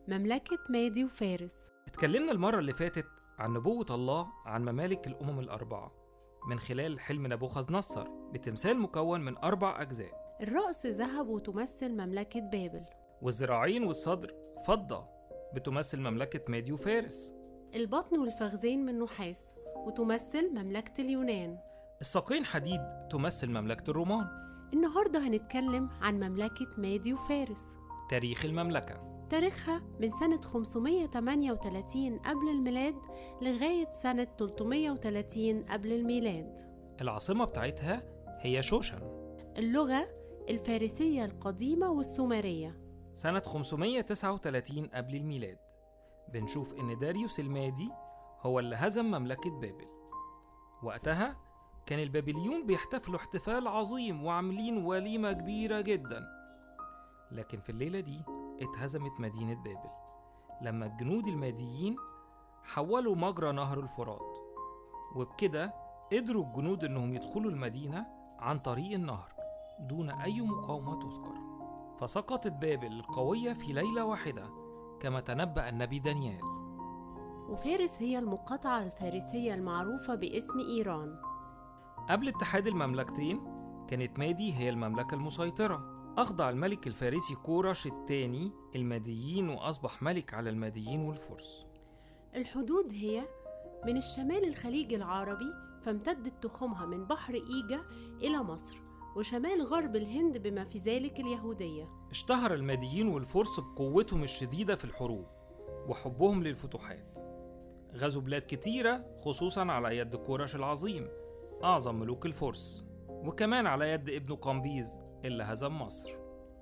مملكة مادي وفارس. اتكلمنا المرة اللي فاتت عن نبوة الله عن ممالك الأمم الأربعة من خلال حلم نبوخذ نصر بتمثال مكون من 4 أجزاء. الرأس ذهب وتمثل مملكة بابل، والذراعين والصدر فضة بتمثل مملكة مادي وفارس. البطن والفخذين من نحاس وتمثل مملكة اليونان. الساقين حديد تمثل مملكة الرومان. النهاردة هنتكلم عن مملكة مادي وفارس. تاريخ المملكة: تاريخها من سنة 538 قبل الميلاد لغاية سنة 330 قبل الميلاد. العاصمة بتاعتها هي شوشن. اللغة الفارسية القديمة والسومرية. سنة 539 قبل الميلاد بنشوف إن داريوس المادي هو اللي هزم مملكة بابل. وقتها كان البابليون بيحتفلوا احتفال عظيم وعاملين وليمة كبيرة جدا. لكن في الليلة دي اتهزمت مدينة بابل لما الجنود الماديين حولوا مجرى نهر الفرات، وبكده قدروا الجنود انهم يدخلوا المدينة عن طريق النهر دون اي مقاومة تذكر. فسقطت بابل القوية في ليلة واحدة كما تنبأ النبي دانيال. وفارس هي المقاطعة الفارسية المعروفة باسم إيران. قبل اتحاد المملكتين كانت مادي هي المملكة المسيطرة. أخضع الملك الفارسي كورش الثاني الماديين وأصبح ملك على الماديين والفرس. الحدود هي من الشمال الخليج العربي، فامتدت تخومها من بحر إيجا إلى مصر، وشمال غرب الهند بما في ذلك اليهودية. اشتهر الماديين والفرس بقوتهم الشديدة في الحروب وحبهم للفتوحات. غزوا بلاد كتيرة خصوصا على يد كورش العظيم أعظم ملوك الفرس، وكمان على يد ابنه قمبيز اللي هزم مصر.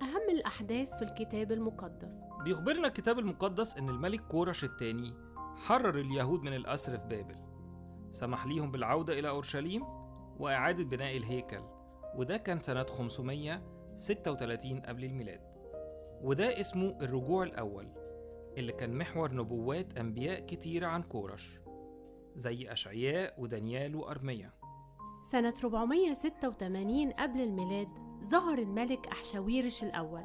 أهم الأحداث في الكتاب المقدس: بيخبرنا الكتاب المقدس إن الملك كورش الثاني حرر اليهود من الأسر في بابل، سمح ليهم بالعودة إلى أورشليم وإعادة بناء الهيكل، وده كان سنة 536 قبل الميلاد. وده اسمه الرجوع الأول اللي كان محور نبوات أنبياء كتيرة عن كورش زي أشعياء ودانيال وأرميا. سنة 486 قبل الميلاد ظهر الملك أحشاويرش الأول،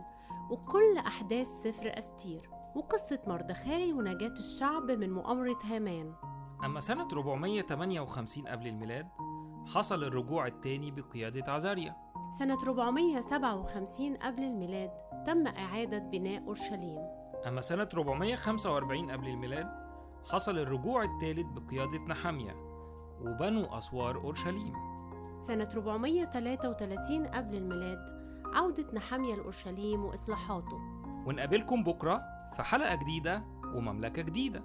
وكل أحداث سفر أستير وقصة مردخاي ونجاة الشعب من مؤامرة هامان. أما سنة 458 قبل الميلاد حصل الرجوع الثاني بقيادة عزاريا. سنة 457 قبل الميلاد تم إعادة بناء أورشليم. أما سنة 445 قبل الميلاد حصل الرجوع الثالث بقيادة نحميا وبنوا أسوار أورشليم. سنة 433 قبل الميلاد عودة نحميا لأورشليم وإصلاحاته. ونقابلكم بكرة في حلقة جديدة ومملكة جديدة.